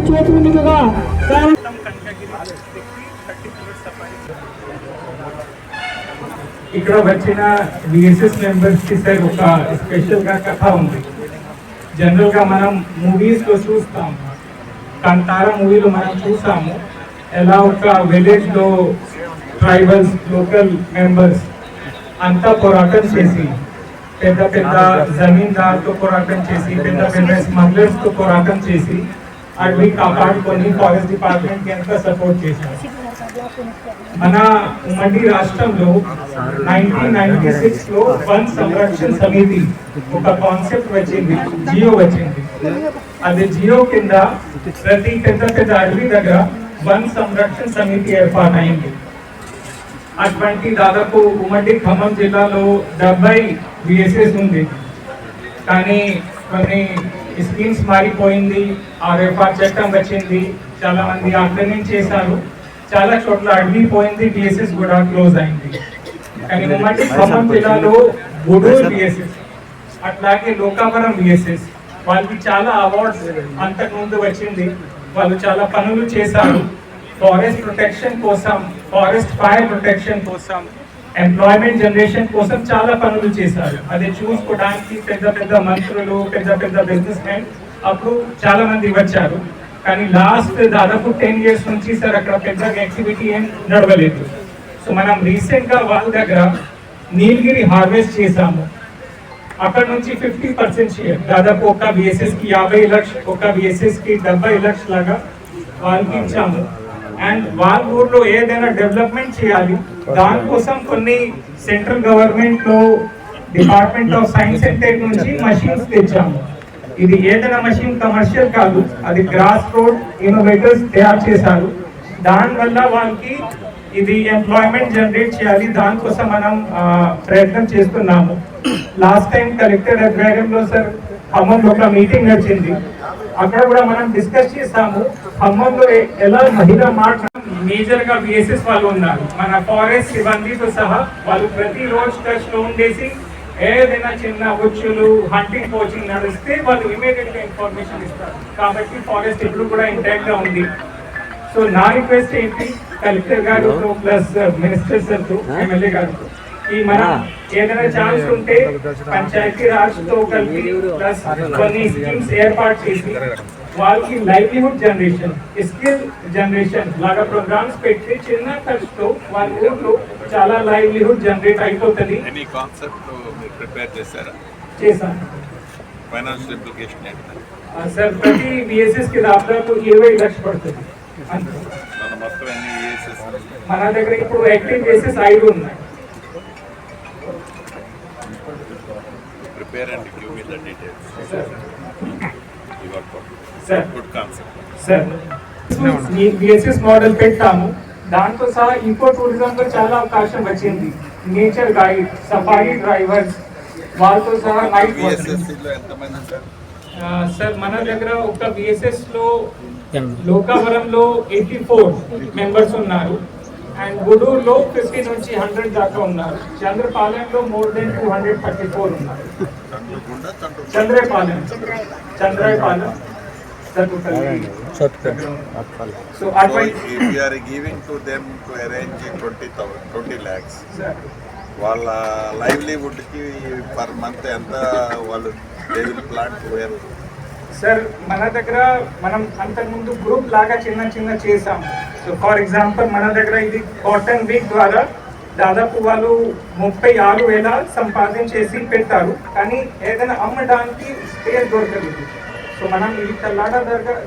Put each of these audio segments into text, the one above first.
చేతుల మీదుగా ఇక్కడ వచ్చిన విఎస్ఎస్ మెంబర్స్ కి సార్ ఒక స్పెషల్ గా కథ ఉంది. జనరల్ గా మనం మూవీస్ లో చూస్తాం, కంతారా మూవీలో మనం చూసాము ఎలా ఒక విలేజ్ లో ట్రైబల్స్ లోకల్ మెంబర్స్ అంతా పోరాటం చేసి పెద్ద పెద్ద జమీందార్తో పోరాటం చేసి పెద్ద పెద్ద స్మగ్లర్స్ తో పోరాటం చేసి అడవి కాపాడుకొని ఫారెస్ట్ డిపార్ట్మెంట్ కి ఎంత సపోర్ట్ చేశారు. మన ఉమ్మడి రాష్ట్రంలో 1996 లో వన్ సంరక్షణ సమితి ఒక కాన్సెప్ట్ వచ్చింది, జియో వచ్చింది. అది జియో కింద ప్రతి పెద్ద పెద్ద అడవి దగ్గర వన్ సంరక్షణ సమితి ఏర్పాటైంది. అటువంటి దాదాపు ఉమ్మడి ఖమ్మం జిల్లాలో 70 విఎస్ఎస్ ఉంది. కానీ కొన్ని స్కీమ్స్ మారిపోయింది, ఆర్ఎఫ్ఆర్ చట్టం వచ్చింది, చాలా మంది ఆక్రమణ చేశారు, చాలా చోట్ల అడవి పోయింది, విఎస్ఎస్ కూడా క్లోజ్ అయింది. కానీ ఉమ్మడి ఖమ్మం జిల్లాలో గుడూరు విఎస్ఎస్ అట్లాగే లోకావరం విఎస్ఎస్ వాళ్ళకి చాలా అవార్డ్స్ అంతకుముందు వచ్చింది. వాళ్ళు చాలా పనులు చేశారు. ఫారెస్ట్ ప్రొటెక్షన్ కోసం, ఫారెస్ట్ ఫైర్ ప్రొటెక్షన్ కోసం, ఎంప్లాయ్మెంట్ జనరేషన్ కోసం చాలా పనులు చేశారు. అది చూసుకోవడానికి పెద్ద పెద్ద మంత్రులు, పెద్ద పెద్ద బిజినెస్ మెన్ అప్పుడు చాలా మంది వచ్చారు. కానీ లాస్ట్ దాదాపు 10 years నుంచి సార్ అక్కడ పెద్ద యాక్టివిటీ ఏం నడవలేదు. సో మనం రీసెంట్ గా వాళ్ళ దగ్గర నీలగిరి హార్వెస్ట్ చేసాము. అక్కడ నుంచి 50% షేర్ దాదాపు ఒక విఎస్ఎస్ కి 50 లక్షలు, ఒక విఎస్ఎస్ కి 70 లక్షలు లాగా వాళ్ళకి ఇచ్చాము. అండ్ వాళ్ళ ఊర్లో ఏదైనా డెవలప్మెంట్ చేయాలి, దానికోసం కొన్ని సెంట్రల్ గవర్నమెంట్ లో department of science and tech నుంచి మషిన్స్ తెచ్చాము. ఇది ఏదైనా మషిన్ కమర్షియల్ కాదు, అది గ్రాస్ రోడ్ ఇన్నోవేటర్స్ తయారు చేశారు. దానివల్ల వాళ్ళకి ఇది ఎంప్లాయ్మెంట్ జనరేట్ చేయాలి, దానికోసం మనం ప్రయత్నం చేస్తున్నాము. లాస్ట్ టైం కలెక్టర్ ఆధ్వర్యంలో సార్ ఖమ్మంలో ఒక మీటింగ్ వచ్చింది. అక్కడ కూడా మనం డిస్కస్ చేస్తాము ఖమ్మంలో ఎలా మహిళా మాట మేజర్ గా విఎస్ఎస్ వాళ్ళు ఉన్నారు. మన ఫారెస్ట్ సిబ్బందితో సహా వాళ్ళు ప్రతి రోజు టచ్ లో ఉండేసి ఏదైనా చిన్న ఉచ్చులు హంటింగ్ కోచింగ్ నడిస్తే వాళ్ళు ఇమీడియట్ గా ఇన్ఫర్మేషన్ ఇస్తారు. కాబట్టి ఫారెస్ట్ ఇప్పుడు కూడా ఇంటాక్ట్ గా ఉంది. సో నా రిక్వెస్ట్ ఏంటి కలెక్టర్ గారితో ప్లస్ మినిస్టర్ సార్ తో ఎమ్మెల్యే గారితో ఈ మనం ఏదైనా ఛాన్స్ ఉంటే పంచాయతీ రాజ్ తో కలిపి ప్లస్ కొన్ని స్కీమ్స్ ఏర్పాటు చేసి వాళ్ళకి లైవ్లీహుడ్ జనరేషన్, స్కిల్ జనరేషన్ లాగా ప్రోగ్రామ్స్ పెట్టి చిన్న ఖర్చుతో వాళ్ళ ఊర్లో చాలా లైవ్లీహుడ్ జనరేట్ అయిపోతుంది. చేశాను. ఫైనాన్షియల్ ఇంప్లికేషన్ సార్ ప్రతి విఎస్ఎస్ కి దాదాపు 20 లక్షలు పడుతుంది. మన దగ్గర ఇప్పుడు యాక్టివ్ విఎస్ఎస్ 5 ఉన్నాయి. Prepare and give me the details. Sir. You got what? Sir. Good concept. Sir. VSS model పెట్టాము. దాంతో సహా ఇంకో టూరిజం లో చాలా అవకాశం వచ్చింది. నేచర్ గైడ్, సఫారీ డ్రైవర్స్ వాళ్ళతో సహా నైట్ సార్ మన దగ్గర ఒక విఎస్ఎస్ లో లోకావరంలో 84 మెంబర్స్ ఉన్నారు. అండ్ గుడూరులో 50 నుంచి 100 దాకా ఉన్నారు. చంద్రపాలెంలో మోర్ దెన్ 234 ఉన్నారు. Chandrapalem So we are giving to them to arrange 20 lakhs. వాళ్ళ లైవ్లీవుడ్ కి పర్ మంత్ ఎంత వాళ్ళు ప్లాన్ సార్ మన దగ్గర మనం అంతకుముందు గ్రూప్ లాగా చిన్న చేసాం. సో ఫర్ ఎగ్జాంపుల్ మన దగ్గర ఇది కాటన్ వీక్ ద్వారా దాదాపు వాళ్ళు 36,000 సంపాదించేసి పెట్టారు. కానీ ఏదైనా అమ్మడానికి స్పేస్ దొరకలేదు. సో మనం ఇది తల్లాడ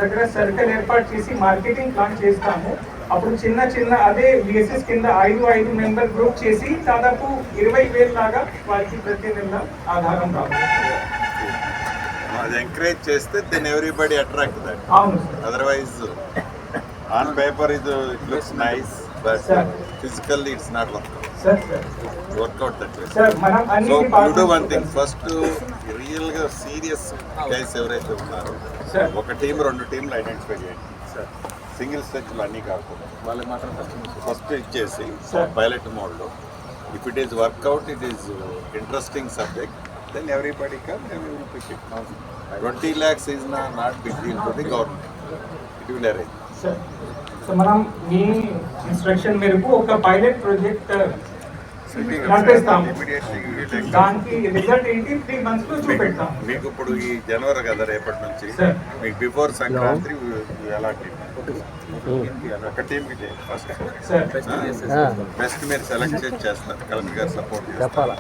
దగ్గర సర్కిల్ ఏర్పాటు చేసి మార్కెటింగ్ ప్లాన్ చేస్తాము. అప్పుడు చిన్న అదే విఎస్ఎస్ కింద 5 మెంబర్ గ్రూప్ చేసి దాదాపు 20,000 లాగా వాళ్ళకి ప్రతి నెల ఆధారం రావాలి. అది ఎంకరేజ్ చేస్తే then everybody attract that. Otherwise on paper it looks nice but physically it's not workout that way. So you do one thing, first real గా సీరియస్ గైస్ ఎవరైతే ఉన్నారో ఒక టీం 2 టీంలు ఐడెంటిఫై చేయండి. సింగిల్ స్ట్రెచ్లు అన్నీ కాకుండా వాళ్ళకి మాత్రం ఫస్ట్ ఇచ్చేసి పైలట్ మోడ్లో if it is workout, it is interesting subject, then everybody come and we will pick it. 20 lakhs is not big deal to the government. It will arrange. Sir so మనం మీ instruction మేరకు ఒక pilot project నడిపిస్తాము. దానికి result ఏంటి 3 months లో చూపెడతాం. మీకు ఇప్పుడు ఈ జనవరి కదా రేపటి నుంచి సార్ మీకు బిఫోర్ సంక్రాంతి ఎలా ఒక టీమ్కి ఫస్ట్ సార్ బెస్ట్ మీరు సెలెక్ట్ చేస్తారు, కలెక్టర్ గారు సపోర్ట్ చెప్పాలా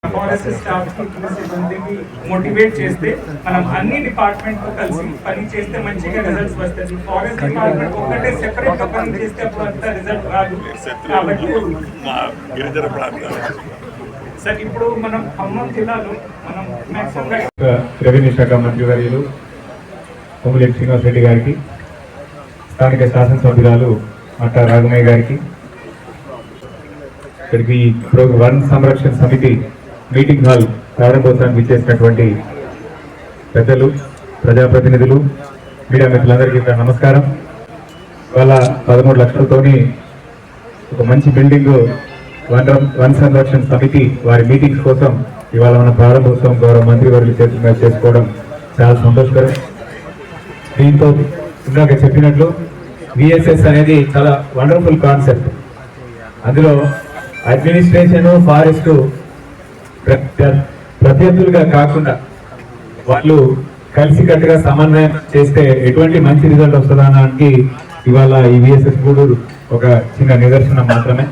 ఫారెస్ట్ స్టాఫ్ కి సిబ్బందికి మోటివేట్ చేస్తే మనం అన్ని డిపార్ట్మెంట్ తో కలిసి పని చేస్తే మంచిగా రిజల్ట్స్ వస్తుంది. ఫారెస్ట్ డిపార్ట్మెంట్ ఒకటే సెపరేట్ గా పని చేస్తే అప్పుడు అంత రిజల్ట్ రాదు. కాబట్టి గిరిజన ప్రాంతాలు సార్ ఇప్పుడు మనం ఖమ్మం జిల్లాలో మనం మాక్సిమం గా రెవెన్యూ శాఖ మంత్రి వర్యులు పొంగులేటి శ్రీనివాసరెడ్డి గారికి, స్థానిక శాసనసభ్యురాలు మట్టా రాఘమయ్య గారికి, ఇక్కడికి వన్ సంరక్షణ సమితి మీటింగ్ హాల్ ప్రారంభోత్సవానికి ఇచ్చేసినటువంటి పెద్దలు, ప్రజాప్రతినిధులు, మీడియా మిత్రులందరికీ నమస్కారం. ఇవాళ 13 లక్షలతోని ఒక మంచి బిల్డింగ్ వన్ సంరక్షణ సమితి వారి మీటింగ్స్ కోసం ఇవాళ మన ప్రారంభోత్సవం గౌరవ మంత్రి వర్యులు చేతుల చేసుకోవడం చాలా సంతోషకరం. దీంతో ఇందాక చెప్పినట్లు విఎస్ఎస్ అనేది చాలా వండర్ఫుల్ కాన్సెప్ట్. అందులో అడ్మినిస్ట్రేషన్, ఫారెస్ట్ ప్రత్యర్థులుగా కాకుండా వాళ్ళు కలిసికట్టుగా సమన్వయం చేస్తే ఎటువంటి మంచి రిజల్ట్ వస్తుందనడానికి ఇవాళ ఈ విఎస్ఎస్ గూడూరు ఒక చిన్న నిదర్శనం మాత్రమే.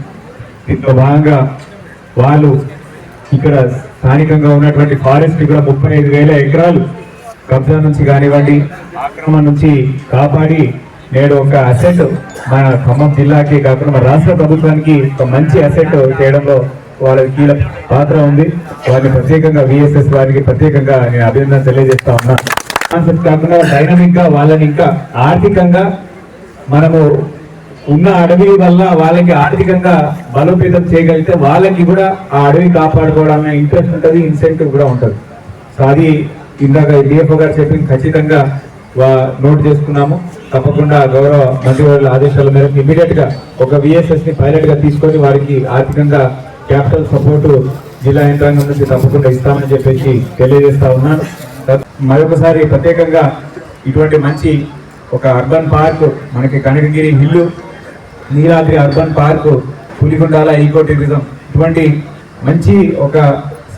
దీంతో భాగంగా వాళ్ళు ఇక్కడ స్థానికంగా ఉన్నటువంటి ఫారెస్ట్ కూడా 35,000 ఎకరాలు కబ్జా నుంచి కానివ్వండి, ఆక్రమణ నుంచి కాపాడి నేడు ఒక అసెట్ మన ఖమ్మం జిల్లాకి కాకుండా మన రాష్ట్ర ప్రభుత్వానికి ఒక మంచి అసెట్ చేయడంలో వాళ్ళకి కీలక పాత్ర ఉంది. వారిని ప్రత్యేకంగా విఎస్ఎస్ వారికి ప్రత్యేకంగా నేను అభినందన తెలియజేస్తా ఉన్నా. కాన్సెప్ట్ కాకుండా డైనమిక్ గా వాళ్ళని ఇంకా ఆర్థికంగా మనము ఉన్న అడవి వల్ల వాళ్ళకి ఆర్థికంగా బలోపేతం చేయగలిగితే వాళ్ళకి కూడా ఆ అడవి కాపాడుకోవడం ఇంట్రెస్ట్ ఉంటుంది, ఇన్సెంటివ్ కూడా ఉంటుంది. సో అది ఇందాక డిఎఫ్ఓ గారు చెప్పింది ఖచ్చితంగా నోట్ చేసుకున్నాము. తప్పకుండా గౌరవ మంత్రివర్యుల ఆదేశాల మేరకు ఇమీడియట్ గా ఒక విఎస్ఎస్ ని పైలట్ గా తీసుకొని వారికి ఆర్థికంగా క్యాపిటల్ సపోర్ట్ జిల్లా యంత్రాంగం నుంచి తప్పకుండా ఇస్తామని చెప్పేసి తెలియజేస్తా ఉన్నాను. మరొకసారి ప్రత్యేకంగా ఇటువంటి మంచి ఒక అర్బన్ పార్క్ మనకి Kanakagiri hill, Neeladri urban park, Puligundala eco tourism ఇటువంటి మంచి ఒక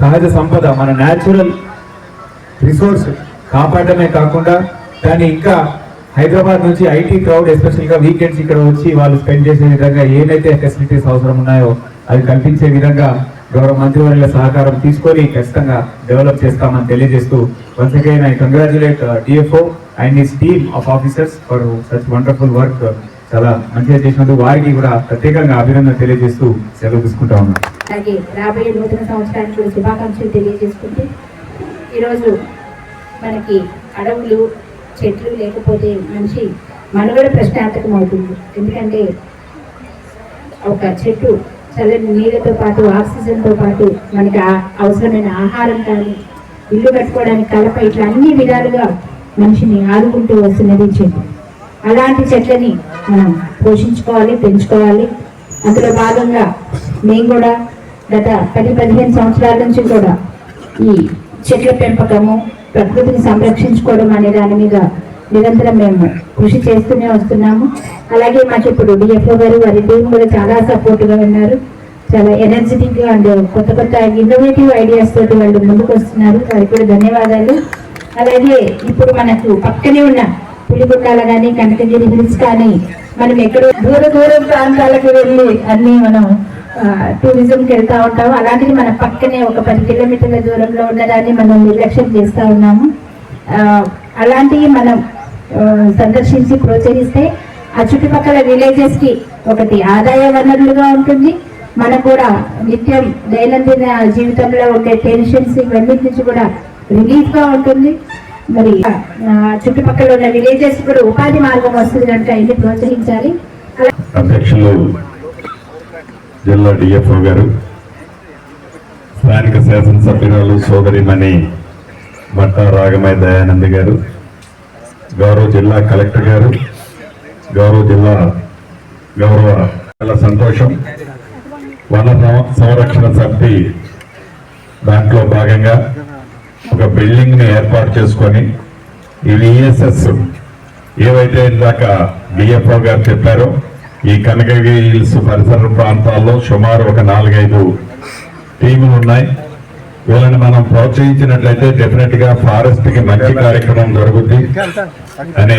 సహజ సంపద మన న్యాచురల్ రిసోర్స్ కాపాడమే కాకుండా దాన్ని ఇంకా హైదరాబాద్ నుంచి ఐటీ క్రౌడ్ ఎస్పెషల్ గా వీకెండ్స్ ఇక్కడ వచ్చి వాళ్ళు స్పెండ్ చేసే విధంగా ఏదైతే ఫెసిలిటీస్ అవసరం ఉన్నాయో అది కల్పించే విధంగా గౌరవ మంత్రివర్యుల సహకారం తీసుకొని ఖచ్చితంగా డెవలప్ చేస్తామని తెలియజేస్తూ once again I congratulate DFO and his team of officers for such wonderful work. చాలా మంచిగా చేసినందుకు వారికి కూడా ప్రత్యేకంగా అభినందన తెలియజేస్తూ సెలవు తీసుకుంటా ఉన్నాం. అలాగే రాబోయే నూతన సంవత్సరానికి శుభాకాంక్షలు తెలియజేసుకుంటూ ఈరోజు మనకి అడవులు, చెట్లు లేకపోతే మనిషి మనుగడ ప్రశ్నార్థకం అవుతుంది. ఎందుకంటే ఒక చెట్టు చల్లని నీళ్ళతో పాటు ఆక్సిజన్తో పాటు మనకి అవసరమైన ఆహారం కానీ, ఇల్లు కట్టుకోవడానికి కలప, ఇట్లా అన్ని విధాలుగా మనిషిని ఆదుకుంటూ వస్తున్నది చెట్టు. అలాంటి చెట్లని మనం పోషించుకోవాలి, పెంచుకోవాలి. అందులో భాగంగా మేము కూడా గత 10-15 సంవత్సరాల నుంచి కూడా ఈ చెట్ల పెంపకము, ప్రకృతిని సంరక్షించుకోవడం అనే దాని మీద నిరంతరం మేము కృషి చేస్తూనే వస్తున్నాము. అలాగే మాకు ఇప్పుడు డిఎఫ్ఓ గారు వారి టీం కూడా చాలా సపోర్ట్గా ఉన్నారు. చాలా ఎనర్జెటిక్ గా అండ్ కొత్త కొత్త ఇన్నోవేటివ్ ఐడియాస్ తోటి వాళ్ళు ముందుకు వస్తున్నారు. వారికి కూడా ధన్యవాదాలు. అలాగే ఇప్పుడు మనకు పక్కనే ఉన్న పులిగుండాల కానీ, కనకగిరి హిల్స్ కానీ మనం ఎక్కడో దూర ప్రాంతాలకు వెళ్ళి అన్ని మనం టూరిజంకి వెళ్తా ఉంటాము. అలాంటిది మన పక్కనే ఒక 10 కిలోమీటర్ల దూరంలో ఉన్నదాన్ని మనం నిర్లక్ష్యం చేస్తూ ఉన్నాము. అలాంటివి మనం సందర్శించి ప్రోత్సహిస్తే ఆ చుట్టుపక్కల విలేజెస్ కి ఒకటి ఆదాయ వనరులుగా ఉంటుంది. మనకు కూడా నిత్యం దైనందిన జీవితంలో ఉండే టెన్షన్స్ ఇవన్నీ నుంచి కూడా రిలీఫ్ గా ఉంటుంది. మరి చుట్టుపక్కల ఉన్న విలేజెస్ కూడా ఉపాధి మార్గం వస్తుంది కనుక ఇది ప్రోత్సహించాలి. అధ్యక్షులు జిల్లా డిఎఫ్ఓ గారు, స్థానిక శాసనసభ్యురాలు సోదరిమణి మట్టా రాఘమయ్య దయానంద్ గారు, గౌరవ జిల్లా కలెక్టర్ గారు, చాలా సంతోషం. వన సంరక్షణ సమితి దాంట్లో భాగంగా ఒక బిల్డింగ్ ని ఏర్పాటు చేసుకొని ఈ విఎస్ఎస్ ఏవైతే ఇందాక డిఎఫ్ఓ గారు చెప్పారో ఈ కనకగిరి హిల్స్ పరిసర ప్రాంతాల్లో సుమారు ఒక 4-5 టీములు ఉన్నాయి. వీళ్ళని మనం ప్రోత్సహించినట్లయితే డెఫినెట్ గా ఫారెస్ట్ కి మంచి కార్యక్రమం జరుగుతుంది అనే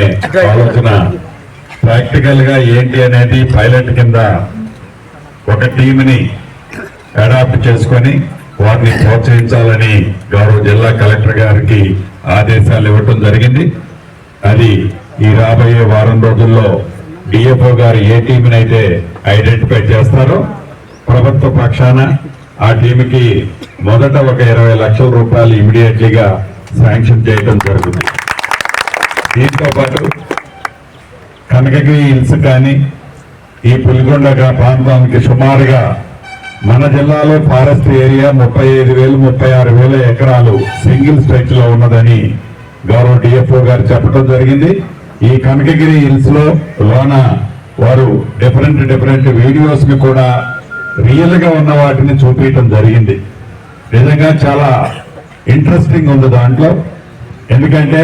ఆలోచన ప్రాక్టికల్ గా ఏంటి అనేది పైలట్ కింద ఒక టీంని అడాప్ట్ చేసుకొని వారిని ప్రోత్సహించాలని గౌరవ జిల్లా కలెక్టర్ గారికి ఆదేశాలు ఇవ్వటం జరిగింది. అది ఈ రాబోయే వారం రోజుల్లో డిఎఫ్ఓ గారు ఏ టీంని అయితే ఐడెంటిఫై చేస్తారో ప్రభుత్వ పక్షాన ఆ టీంకి మొదట ఒక 20 లక్షల రూపాయలు ఇమీడియట్లీగా శాంక్షన్ చేయడం జరుగుతుంది. దీంతో పాటు కనకగిరి హిల్స్ కానీ ఈ పులిగొండ ప్రాంతానికి సుమారుగా మన జిల్లాలో ఫారెస్ట్ ఏరియా 35,000-36,000 ఎకరాలు సింగిల్ స్ట్రెచ్ లో ఉన్నదని గౌరవ డిఎఫ్ఓ గారు చెప్పడం జరిగింది. ఈ కనకగిరి హిల్స్ లోన వారు డిఫరెంట్ వీడియోస్ ని కూడా రియల్ గా ఉన్న వాటిని చూపించడం జరిగింది. నిజంగా చాలా ఇంట్రెస్టింగ్ ఉంది దాంట్లో. ఎందుకంటే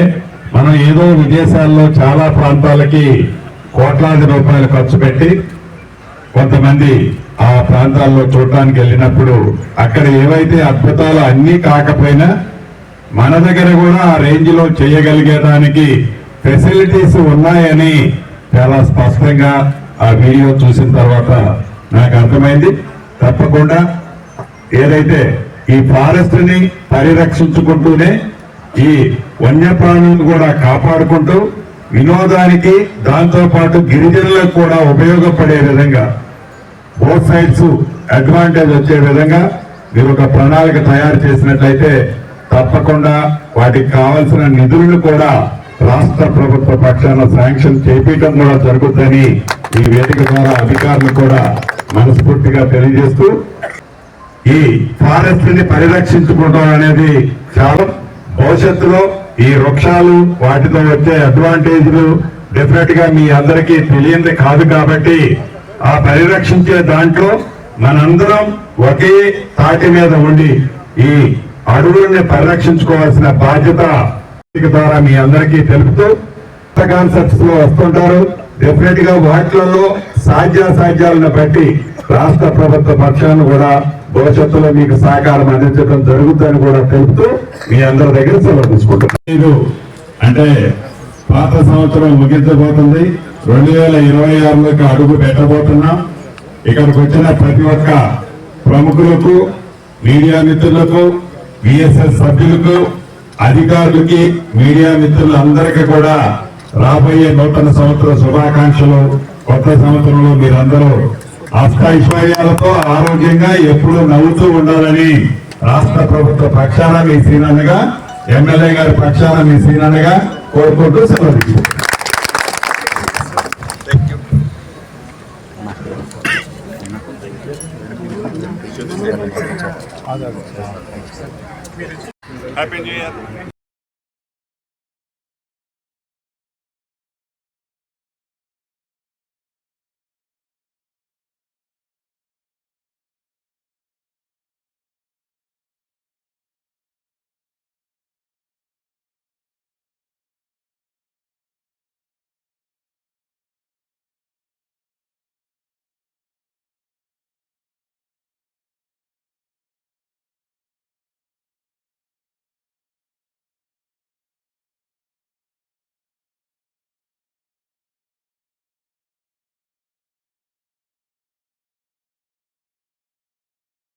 మనం ఏదో విదేశాల్లో చాలా ప్రాంతాలకి కోట్లాది రూపాయలు ఖర్చు పెట్టి కొంతమంది ఆ ప్రాంతాల్లో చూడటానికి వెళ్ళినప్పుడు అక్కడ ఏవైతే అద్భుతాలు అన్నీ కాకపోయినా మన దగ్గర కూడా ఆ రేంజ్ లో చేయగలిగేదానికి ఫెసిలిటీస్ ఉన్నాయని చాలా స్పష్టంగా ఆ వీడియో చూసిన తర్వాత నాకు అర్థమైంది. తప్పకుండా ఏదైతే ఈ ఫారెస్ట్ ని పరిరక్షించుకుంటూనే ఈ వన్యప్రాణులను కూడా కాపాడుకుంటూ వినోదానికి దాంతో పాటు గిరిజనులకు కూడా ఉపయోగపడే విధంగా బోత్ సైడ్స్ అడ్వాంటేజ్ వచ్చే విధంగా మీరు ఒక ప్రణాళిక తయారు చేసినట్లయితే తప్పకుండా వాటికి కావాల్సిన నిధులను కూడా రాష్ట్ర ప్రభుత్వ పక్షాన శాంక్షన్ చేపించడం కూడా జరుగుతుందని ఈ వేదిక ద్వారా అధికారులు కూడా మనస్ఫూర్తిగా తెలియజేస్తూ ఈ ఫారెస్ట్ ని పరిరక్షించుకోవడం అనేది చాలా భవిష్యత్తులో ఈ వృక్షాలు వాటితో వచ్చే అడ్వాంటేజ్లు డెఫినెట్ గా మీ అందరికీ తెలియంది కాదు. కాబట్టి ఆ పరిరక్షించే దాంట్లో మనందరం ఒకే తాటి మీద ఉండి ఈ అడవుల్ని పరిరక్షించుకోవాల్సిన బాధ్యత ద్వారా మీ అందరికీ తెలుపుతూ కాన్సెప్ట్స్ లో వస్తుంటారు. డెఫినెట్ గా వాటిలలో సాధ్యాసాధ్యాలను బట్టి రాష్ట్ర ప్రభుత్వ పక్షాన్ని కూడా భవిష్యత్తులో మీకు సహకారం అందించడం జరుగుతుందని కూడా తెలుపుతూ మీ అందరి దగ్గర సెలవు తీసుకుంటున్నాను. అంటే పాత సంవత్సరం ముగించబోతుంది. 2026లోకి అడుగు పెట్టబోతున్నాం. ఇక్కడికి వచ్చిన ప్రతి ఒక్క ప్రముఖులకు, మీడియా మిత్రులకు, విఎస్ఎస్ సభ్యులకు, అధికారులకి, మీడియా మిత్రులందరికీ కూడా రాబోయే నూతన సంవత్సర శుభాకాంక్షలు. కొత్త సంవత్సరంలో మీరందరూ అష్టైశ్వర్యాలతో ఆరోగ్యంగా ఎప్పుడూ నవ్వుతూ ఉండాలని రాష్ట్ర ప్రభుత్వ పక్షాన మీ శ్రీనన్నగా, ఎమ్మెల్యే గారి పక్షాన మీ శ్రీనన్నగా కోరుకుంటూ సెలవు తీసుకుంటున్నాను. Happy New Year.